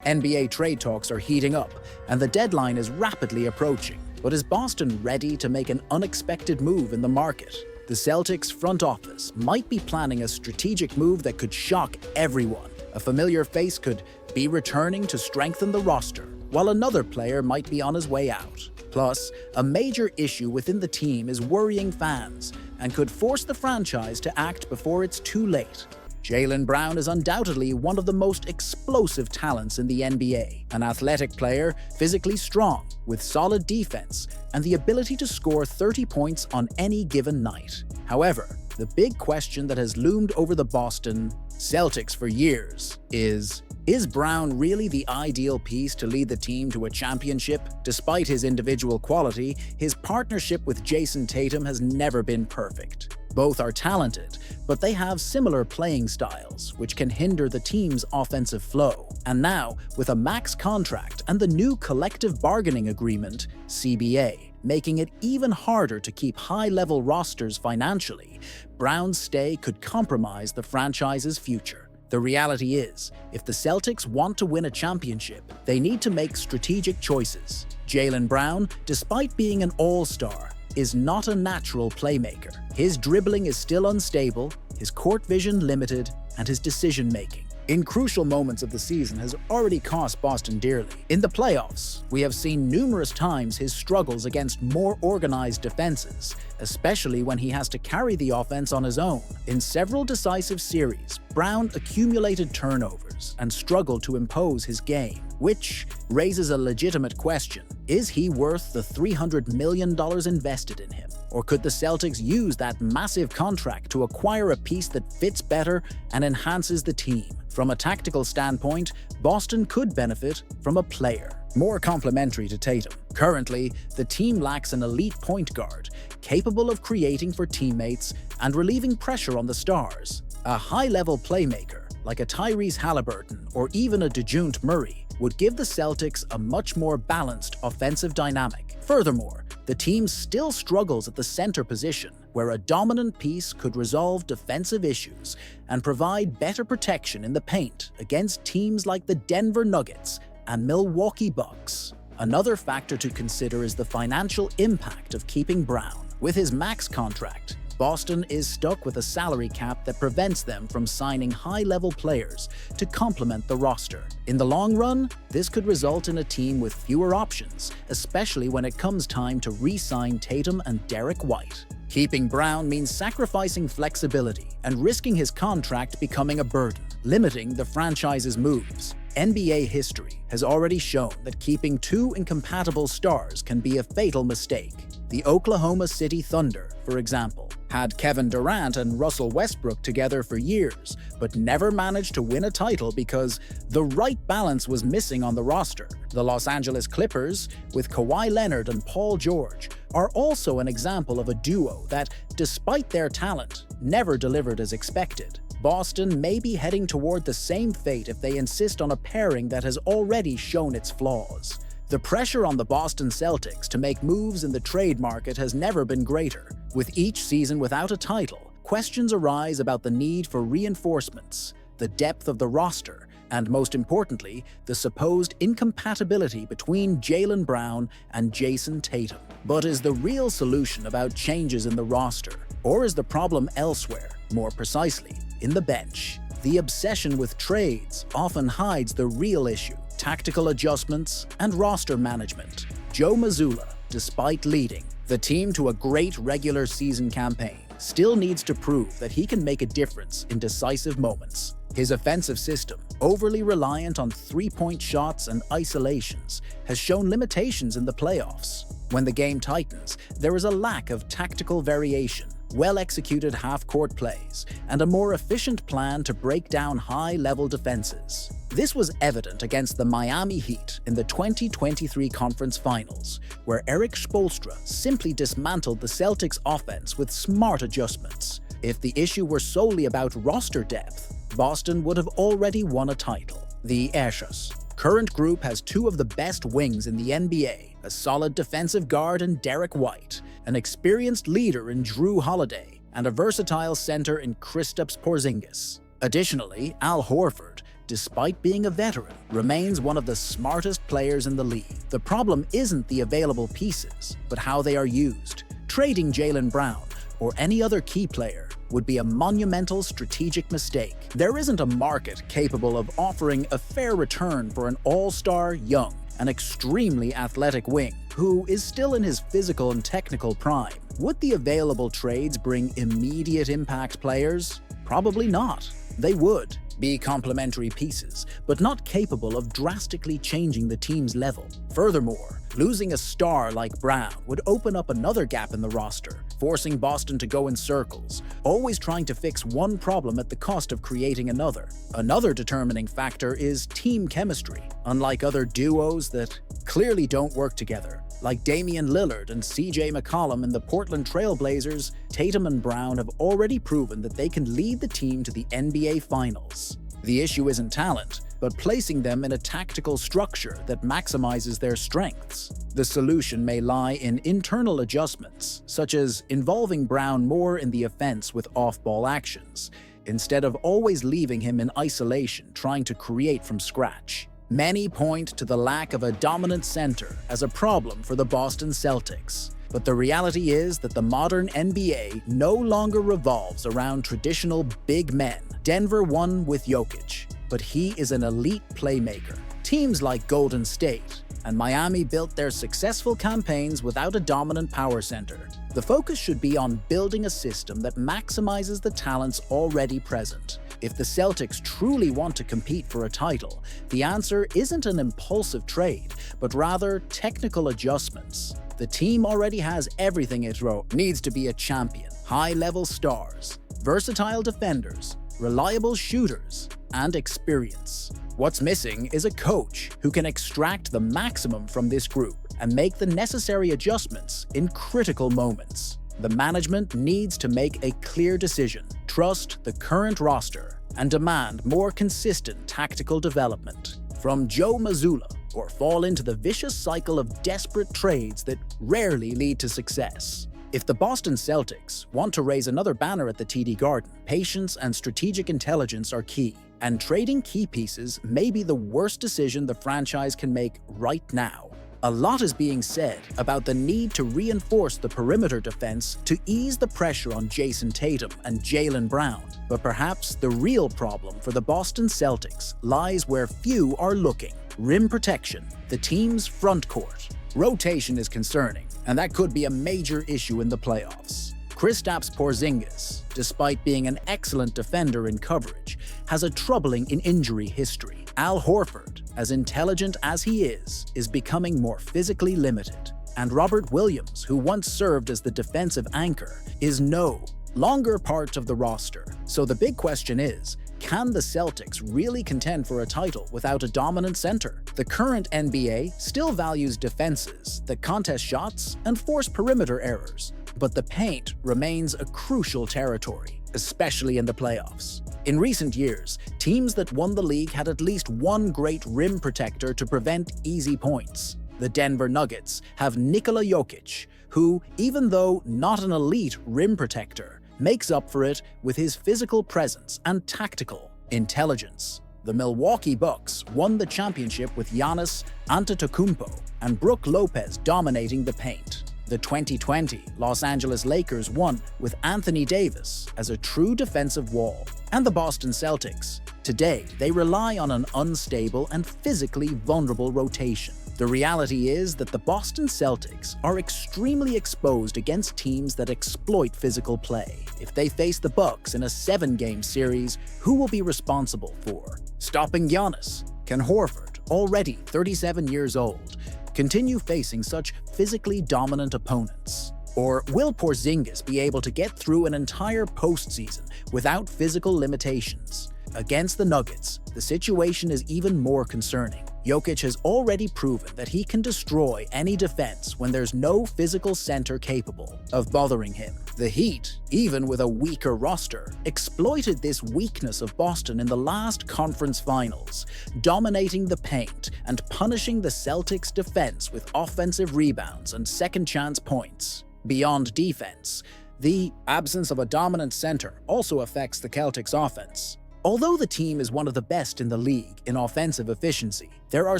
NBA trade talks are heating up, and the deadline is rapidly approaching. But is Boston ready to make an unexpected move in the market? The Celtics front office might be planning a strategic move that could shock everyone. A familiar face could be returning to strengthen the roster, while another player might be on his way out. Plus, a major issue within the team is worrying fans and could force the franchise to act before it's too late. Jaylen Brown is undoubtedly one of the most explosive talents in the NBA, an athletic player, physically strong, with solid defense, and the ability to score 30 points on any given night. However, the big question that has loomed over the Boston Celtics for years is Brown really the ideal piece to lead the team to a championship? Despite his individual quality, his partnership with Jayson Tatum has never been perfect. Both are talented, but they have similar playing styles, which can hinder the team's offensive flow. And now, with a max contract and the new collective bargaining agreement, CBA, making it even harder to keep high-level rosters financially, Brown's stay could compromise the franchise's future. The reality is, if the Celtics want to win a championship, they need to make strategic choices. Jaylen Brown, despite being an all-star, is not a natural playmaker. His dribbling is still unstable, his court vision limited, and his decision-making in crucial moments of the season has already cost Boston dearly. In the playoffs, we have seen numerous times his struggles against more organized defenses, especially when he has to carry the offense on his own. In several decisive series, Brown accumulated turnovers and struggled to impose his game, which raises a legitimate question. Is he worth the $300 million invested in him? Or could the Celtics use that massive contract to acquire a piece that fits better and enhances the team? From a tactical standpoint, Boston could benefit from a player more complementary to Tatum. Currently, the team lacks an elite point guard capable of creating for teammates and relieving pressure on the stars. A high-level playmaker like a Tyrese Halliburton or even a DeJounte Murray would give the Celtics a much more balanced offensive dynamic. Furthermore, the team still struggles at the center position, where a dominant piece could resolve defensive issues and provide better protection in the paint against teams like the Denver Nuggets and Milwaukee Bucks. Another factor to consider is the financial impact of keeping Brown. With his max contract, Boston is stuck with a salary cap that prevents them from signing high-level players to complement the roster. In the long run, this could result in a team with fewer options, especially when it comes time to re-sign Tatum and Derek White. Keeping Brown means sacrificing flexibility and risking his contract becoming a burden, limiting the franchise's moves. NBA history has already shown that keeping two incompatible stars can be a fatal mistake. The Oklahoma City Thunder, for example, had Kevin Durant and Russell Westbrook together for years, but never managed to win a title because the right balance was missing on the roster. The Los Angeles Clippers, with Kawhi Leonard and Paul George, are also an example of a duo that, despite their talent, never delivered as expected. Boston may be heading toward the same fate if they insist on a pairing that has already shown its flaws. The pressure on the Boston Celtics to make moves in the trade market has never been greater. With each season without a title, questions arise about the need for reinforcements, the depth of the roster, and most importantly, the supposed incompatibility between Jaylen Brown and Jayson Tatum. But is the real solution about changes in the roster? Or is the problem elsewhere, more precisely, in the bench? The obsession with trades often hides the real issue: tactical adjustments and roster management. Joe Mazzulla, despite leading the team to a great regular season campaign, still needs to prove that he can make a difference in decisive moments. His offensive system, overly reliant on three-point shots and isolations, has shown limitations in the playoffs. When the game tightens, there is a lack of tactical variation, well-executed half-court plays, and a more efficient plan to break down high-level defenses. This was evident against the Miami Heat in the 2023 Conference Finals, where Erik Spoelstra simply dismantled the Celtics' offense with smart adjustments. If the issue were solely about roster depth, Boston would have already won a title. The Aces current group has two of the best wings in the NBA, a solid defensive guard in Derek White, an experienced leader in Drew Holiday, and a versatile center in Kristaps Porzingis. Additionally, Al Horford, despite being a veteran, remains one of the smartest players in the league. The problem isn't the available pieces, but how they are used. Trading Jaylen Brown or any other key player would be a monumental strategic mistake. There isn't a market capable of offering a fair return for an all-star, young, and extremely athletic wing who is still in his physical and technical prime. Would the available trades bring immediate impact players? Probably not. They would be complementary pieces, but not capable of drastically changing the team's level. Furthermore, losing a star like Brown would open up another gap in the roster, forcing Boston to go in circles, always trying to fix one problem at the cost of creating another. Another determining factor is team chemistry. Unlike other duos that clearly don't work together, like Damian Lillard and CJ McCollum in the Portland Trail Blazers, Tatum and Brown have already proven that they can lead the team to the NBA Finals. The issue isn't talent, but placing them in a tactical structure that maximizes their strengths. The solution may lie in internal adjustments, such as involving Brown more in the offense with off-ball actions, instead of always leaving him in isolation trying to create from scratch. Many point to the lack of a dominant center as a problem for the Boston Celtics. But the reality is that the modern NBA no longer revolves around traditional big men. Denver won with Jokic, but he is an elite playmaker. Teams like Golden State and Miami built their successful campaigns without a dominant power center. The focus should be on building a system that maximizes the talents already present. If the Celtics truly want to compete for a title, the answer isn't an impulsive trade, but rather technical adjustments. The team already has everything it needs to be a champion: high-level stars, versatile defenders, reliable shooters, and experience. What's missing is a coach who can extract the maximum from this group and make the necessary adjustments in critical moments. The management needs to make a clear decision, trust the current roster, and demand more consistent tactical development from Joe Mazzulla, or fall into the vicious cycle of desperate trades that rarely lead to success. If the Boston Celtics want to raise another banner at the TD Garden, patience and strategic intelligence are key, and trading key pieces may be the worst decision the franchise can make right now. A lot is being said about the need to reinforce the perimeter defense to ease the pressure on Jayson Tatum and Jaylen Brown, but perhaps the real problem for the Boston Celtics lies where few are looking: rim protection, the team's front court. Rotation is concerning, and that could be a major issue in the playoffs. Kristaps Porzingis, despite being an excellent defender in coverage, has a troubling injury history. Al Horford, as intelligent as he is becoming more physically limited. And Robert Williams, who once served as the defensive anchor, is no longer part of the roster. So the big question is, can the Celtics really contend for a title without a dominant center? The current NBA still values defenses that contest shots and force perimeter errors, but the paint remains a crucial territory, especially in the playoffs. In recent years, teams that won the league had at least one great rim protector to prevent easy points. The Denver Nuggets have Nikola Jokic, who, even though not an elite rim protector, makes up for it with his physical presence and tactical intelligence. The Milwaukee Bucks won the championship with Giannis Antetokounmpo and Brook Lopez dominating the paint. The 2020 Los Angeles Lakers won with Anthony Davis as a true defensive wall. And the Boston Celtics, today they rely on an unstable and physically vulnerable rotation. The reality is that the Boston Celtics are extremely exposed against teams that exploit physical play. If they face the Bucks in a 7-game series, who will be responsible for stopping Giannis? Can Horford, already 37 years old, continue facing such physically dominant opponents? Or will Porzingis be able to get through an entire postseason without physical limitations? Against the Nuggets, the situation is even more concerning. Jokic has already proven that he can destroy any defense when there's no physical center capable of bothering him. The Heat, even with a weaker roster, exploited this weakness of Boston in the last conference finals, dominating the paint and punishing the Celtics' defense with offensive rebounds and second-chance points. Beyond defense, the absence of a dominant center also affects the Celtics' offense. Although the team is one of the best in the league in offensive efficiency, there are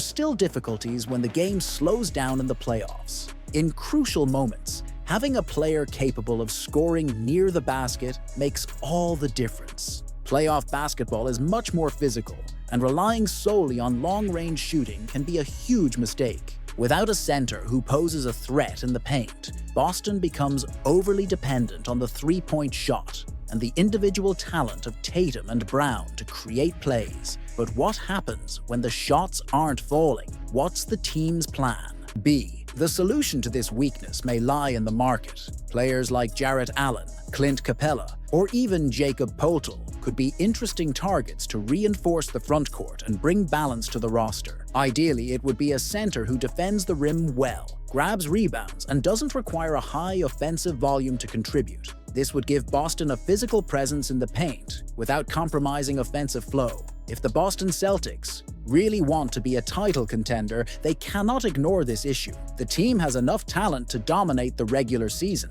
still difficulties when the game slows down in the playoffs. In crucial moments, having a player capable of scoring near the basket makes all the difference. Playoff basketball is much more physical, and relying solely on long-range shooting can be a huge mistake. Without a center who poses a threat in the paint, Boston becomes overly dependent on the three-point shot and the individual talent of Tatum and Brown to create plays. But what happens when the shots aren't falling? What's the team's plan? B. The solution to this weakness may lie in the market. Players like Jarrett Allen, Clint Capella, or even Jakob Poeltl could be interesting targets to reinforce the frontcourt and bring balance to the roster. Ideally, it would be a center who defends the rim well, grabs rebounds, and doesn't require a high offensive volume to contribute. This would give Boston a physical presence in the paint without compromising offensive flow. If the Boston Celtics really want to be a title contender, they cannot ignore this issue. The team has enough talent to dominate the regular season,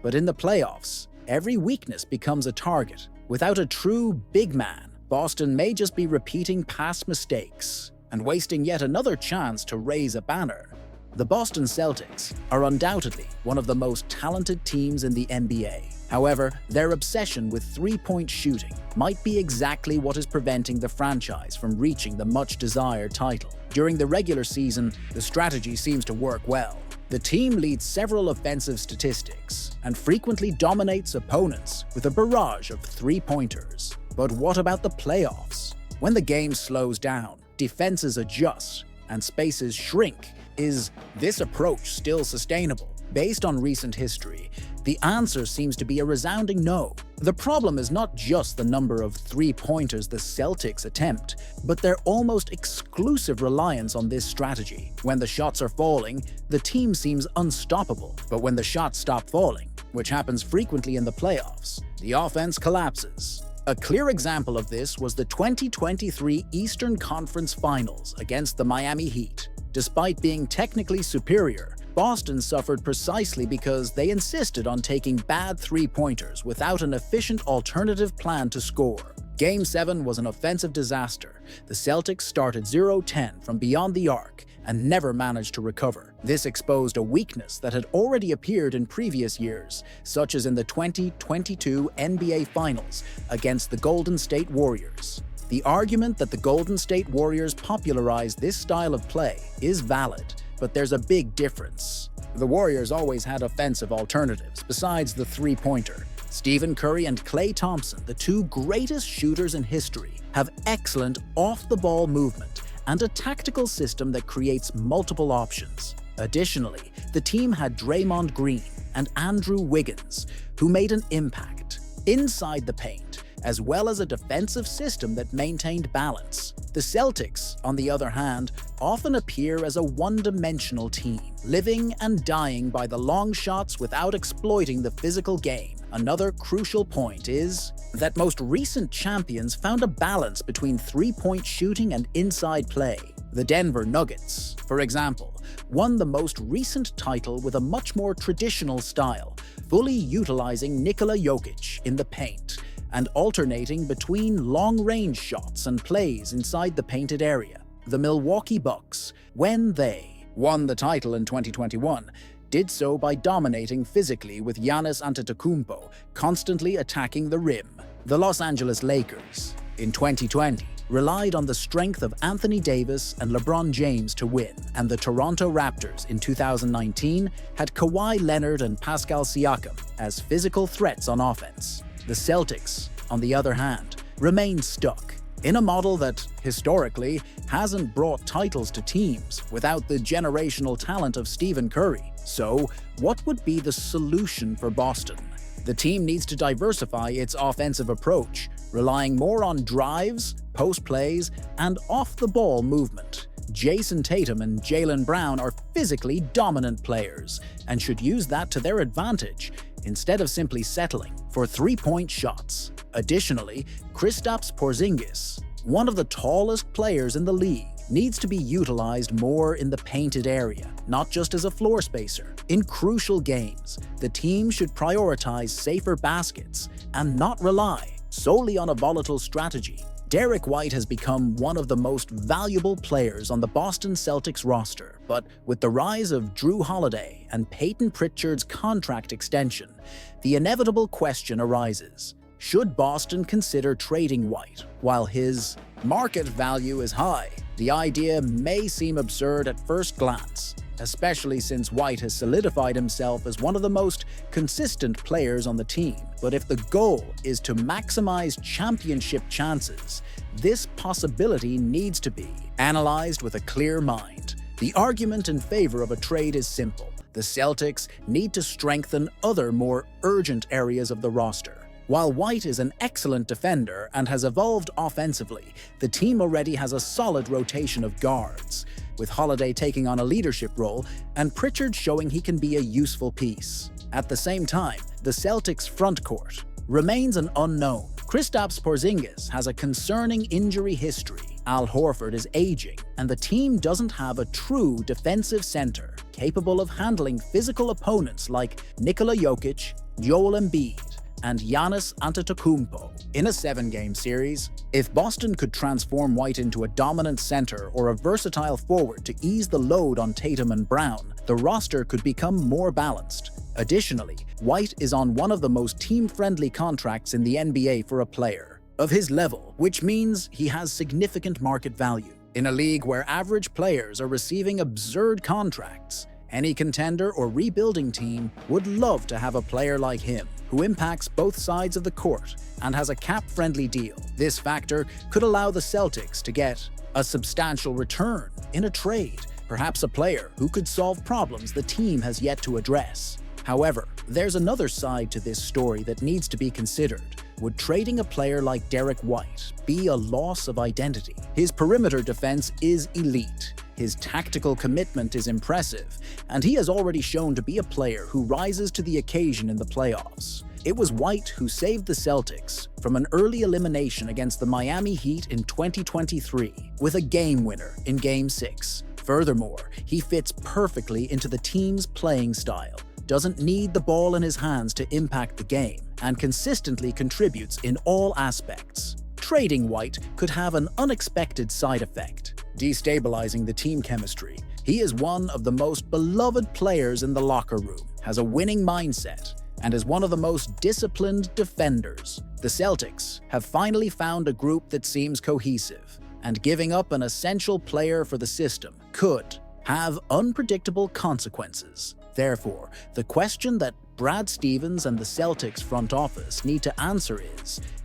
but in the playoffs, every weakness becomes a target. Without a true big man, Boston may just be repeating past mistakes and wasting yet another chance to raise a banner. The Boston Celtics are undoubtedly one of the most talented teams in the NBA. However, their obsession with three-point shooting might be exactly what is preventing the franchise from reaching the much-desired title. During the regular season, the strategy seems to work well. The team leads several offensive statistics and frequently dominates opponents with a barrage of three-pointers. But what about the playoffs? When the game slows down, defenses adjust, and spaces shrink. Is this approach still sustainable? Based on recent history, the answer seems to be a resounding no. The problem is not just the number of three-pointers the Celtics attempt, but their almost exclusive reliance on this strategy. When the shots are falling, the team seems unstoppable. But when the shots stop falling, which happens frequently in the playoffs, the offense collapses. A clear example of this was the 2023 Eastern Conference Finals against the Miami Heat. Despite being technically superior, Boston suffered precisely because they insisted on taking bad three-pointers without an efficient alternative plan to score. Game 7 was an offensive disaster. The Celtics started 0-10 from beyond the arc and never managed to recover. This exposed a weakness that had already appeared in previous years, such as in the 2022 NBA Finals against the Golden State Warriors. The argument that the Golden State Warriors popularized this style of play is valid, but there's a big difference. The Warriors always had offensive alternatives besides the three-pointer. Stephen Curry and Klay Thompson, the two greatest shooters in history, have excellent off-the-ball movement and a tactical system that creates multiple options. Additionally, the team had Draymond Green and Andrew Wiggins, who made an impact inside the paint, as well as a defensive system that maintained balance. The Celtics, on the other hand, often appear as a one-dimensional team, living and dying by the long shots without exploiting the physical game. Another crucial point is that most recent champions found a balance between three-point shooting and inside play. The Denver Nuggets, for example, won the most recent title with a much more traditional style, fully utilizing Nikola Jokic in the paint and alternating between long-range shots and plays inside the painted area. The Milwaukee Bucks, when they won the title in 2021, did so by dominating physically with Giannis Antetokounmpo constantly attacking the rim. The Los Angeles Lakers, in 2020, relied on the strength of Anthony Davis and LeBron James to win, and the Toronto Raptors in 2019 had Kawhi Leonard and Pascal Siakam as physical threats on offense. The Celtics, on the other hand, remain stuck in a model that, historically, hasn't brought titles to teams without the generational talent of Stephen Curry. So, what would be the solution for Boston? The team needs to diversify its offensive approach, relying more on drives, post plays, and off-the-ball movement. Jayson Tatum and Jaylen Brown are physically dominant players and should use that to their advantage instead of simply settling for three-point shots. Additionally, Kristaps Porzingis, one of the tallest players in the league, needs to be utilized more in the painted area, not just as a floor spacer. In crucial games, the team should prioritize safer baskets and not rely solely on a volatile strategy. Derek White has become one of the most valuable players on the Boston Celtics roster, but with the rise of Drew Holiday and Peyton Pritchard's contract extension, the inevitable question arises: should Boston consider trading White? While his market value is high, the idea may seem absurd at first glance, especially since White has solidified himself as one of the most consistent players on the team. But if the goal is to maximize championship chances, this possibility needs to be analyzed with a clear mind. The argument in favor of a trade is simple. The Celtics need to strengthen other more urgent areas of the roster. While White is an excellent defender and has evolved offensively, the team already has a solid rotation of guards, with Holiday taking on a leadership role and Pritchard showing he can be a useful piece. At the same time, the Celtics' front court remains an unknown. Kristaps Porzingis has a concerning injury history, Al Horford is aging, and the team doesn't have a true defensive center capable of handling physical opponents like Nikola Jokic, Joel Embiid, and Giannis Antetokounmpo. In a 7-game series, if Boston could transform White into a dominant center or a versatile forward to ease the load on Tatum and Brown, the roster could become more balanced. Additionally, White is on one of the most team-friendly contracts in the NBA for a player of his level, which means he has significant market value. In a league where average players are receiving absurd contracts, any contender or rebuilding team would love to have a player like him, who impacts both sides of the court and has a cap-friendly deal. This factor could allow the Celtics to get a substantial return in a trade, perhaps a player who could solve problems the team has yet to address. However, there's another side to this story that needs to be considered. Would trading a player like Derek White be a loss of identity? His perimeter defense is elite, his tactical commitment is impressive, and he has already shown to be a player who rises to the occasion in the playoffs. It was White who saved the Celtics from an early elimination against the Miami Heat in 2023 with a game winner in Game 6. Furthermore, he fits perfectly into the team's playing style, doesn't need the ball in his hands to impact the game, and consistently contributes in all aspects. Trading White could have an unexpected side effect, destabilizing the team chemistry. He is one of the most beloved players in the locker room, has a winning mindset, and is one of the most disciplined defenders. The Celtics have finally found a group that seems cohesive, and giving up an essential player for the system could have unpredictable consequences. Therefore, the question that Brad Stevens and the Celtics front office need to answer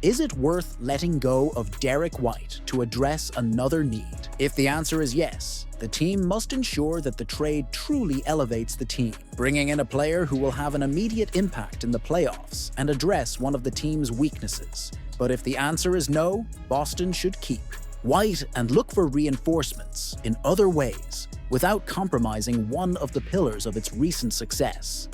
is it worth letting go of Derek White to address another need? If the answer is yes, the team must ensure that the trade truly elevates the team, bringing in a player who will have an immediate impact in the playoffs and address one of the team's weaknesses. But if the answer is no, Boston should keep White and look for reinforcements in other ways without compromising one of the pillars of its recent success.